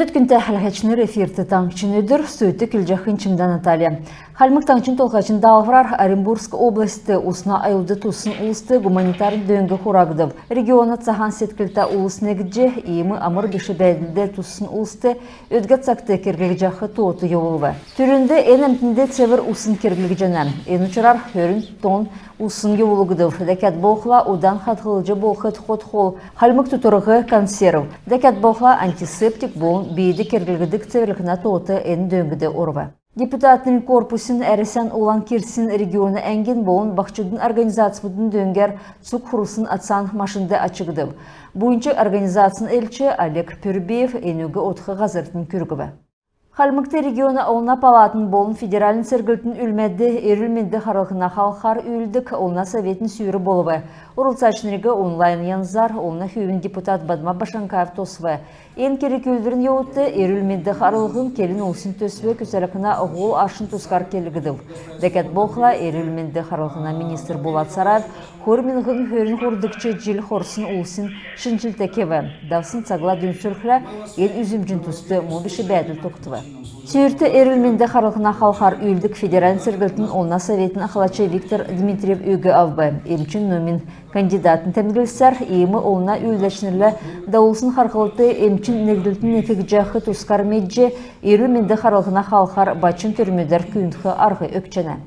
Күндіт күнті әлғачыныр эфирті таңчын өдір, сөйті күлжақын чымдан Наталья. Халмық таңчын толғачын дағырар Оренбургск областы усна аюлды тусын улысты гуманитарын дөңгі құрағдып. Регионы цахан сеткілті улыс негідже, иемі амыр беші бәділді тусын улысты өдгет сақты кергілі жақы туоты еуылы. Түрінде әнімтінде цевір усын кергілі жанам. Ен ұчырар хөрін тон усын еуылығыдыр. Дәкәт болқыла удан қатқылыжы болқыт қот-қол. Халмық тұтырығы консерв. Дәкәт болқыла антисептик болын бейді кергілгідік цевірлікіна туоты ән дөңгіде орва. Депутаттың корпусын әресен олан керсін регионы әңген болын бақчыдың организацияның дөңгер цук құрусын атсан машынды ачығды. Бұйынчы организацияның әлчі Олег Пюрбеев әнугі отқы ғазыртын күргібі. Халмыкты регионы олна палатын болын федералын сергілтін үлмәді ерілменді қарылғына қалқар үйлдік олна советін сүйірі болуы. Урылсачынырығы онлайн янзар олна хүйін депутат Бадма Башанкаев тосвы. Ен керек үлдірін еуітті ерілменді қарылғын келін олсын төсве көсәріқына ғол ашын тұскар келігіділ. Дәкәт болқыла ерілменді қарылғына министр Болат Сараев көрменғын хөрін құрдықчы жел қорсын олсын шынчылтекеві. Давсын цагла дүнсүрхлі ен үзімжін тұсты мобиші бәділ тоқтывы. Сүйірті ерілменді қарылғына қалқар үйлдік федералын сергілтін олна советін ақылачы Виктор Дмитриев өгі авбы. Емчин номин кандидатын тәмгілсәр, емі олна үйлдәшінерлі дауылсын қарқылыты емчин негділтін екігі жақы тұскар медже ерілменді қарылғына қалқар бачын түрмедер күйінтқы арғы өкчені.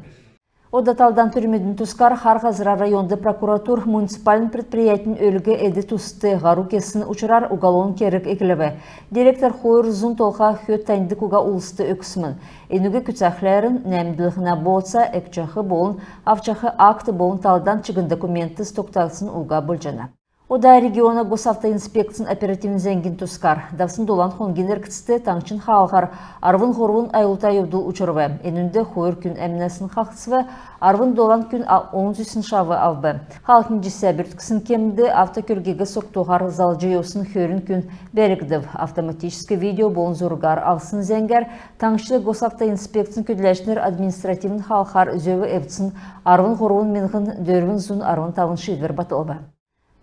Одаталдан түрмедін тұскар Харғазыра районды прокуратур муниципалын предприятин өлігі әді тұсты ғару кесін ұчырар уголон керік екілігі. Директор Хойыр Зун толға хөт тәндік уға ұлысты өксімін. Енуге күтсәхләрін нәмділігіна болса, әкчақы болын, авчақы акты болын талдан чыгын документі стокталсын уға бұлжана. Ода региона госавтоинспекциян оперативный зәңгін тұскар. Давсын долан хонгенер кітісті таңчын қалғар арвын ғорвын айылта еудул ұчырвы. Енінде хойыр күн әмінесін қақсывы, арвын долан күн 10 шавы авбы. Халқын жесе бүрткісін кемді автокөргегі соқтуғар залжы еусын хөрін күн бәрігдів. Автоматический видео болын зорғар алсын зәңгер, таңшы госавтоинспекциян көділәшінер административін халқар зөві әбтсін арвын ғорвын менғін дөрвін зұн арвын тавын шедвер батылбы.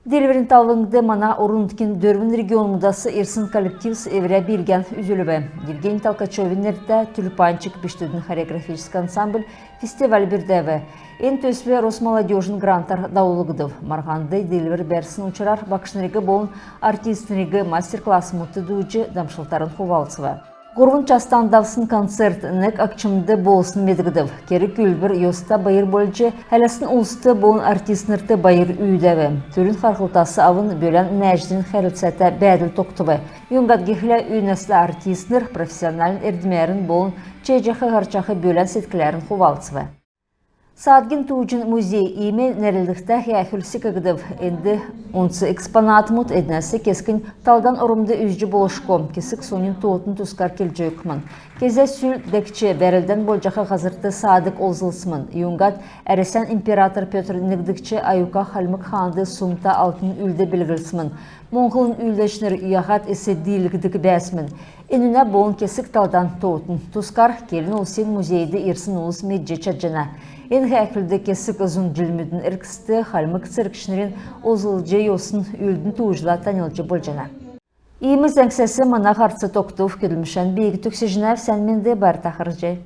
Делверин талвыңды мана орындыкин дөрвін регион мұдасы ерсін коллективс евря берген үзілібі. Евгений Толкачевинерді Тюльпанчик біштудің хореографический ансамбль фестиваль бірдәві. Ен төсве Росмолодежін грантар даулығыдыв. Марғанды Делвер бәрсін ұчырар бақшынырығы болын артистынырығы мастер-класс мұтты дүйджі дамшылтарын ховалцывы. Ғұрвын частан давсын концерт нек акчымды болсын медігідів. Кері күлбір йоста байыр болжы, әлесін ұлысты болын артистнырты байыр үйдәві. Түрін қарқылтасы авын бөлен нәжден қәрілсәті бәділ тоқтывы. Юнгат гехлі үйнәсі артистныр профессионалын әрдімәрін болын чейжақы ғарчақы бөлен сеткілерін ховалцывы. Саадгин туучын музей име нәрілдікті хәхүлсі көгдів. Энді онсы экспонат мұт әднәсі кескін талдан орымды үзжі болышқом. Кесік сонын туотын тұскар келжі өкмін. Кезе сүл дәкче бәрілден болжақы ғазырты садық олзылсымын. Юнгат әресен император Петр Нігдікче аюқа халмық ханды сумта алтын үлді білгілсімін. Монғылын үлдешінер үйағат әсі дейлігдік бәсімін. Еніне болын кесік талдан туотын. Тұскар келін олсен музейді ерсін олыс медже чаджана. Ен хәкілді кесік ұзын жүлмүдің әркісті қалмық циркшінерін озылжы йосын үлдің туыжыла танылжы болжана. Иіміз әңсәсі мана қарсы тоқтув келімшен бейгі түксі жінәв сәнменді бар тақыр жай.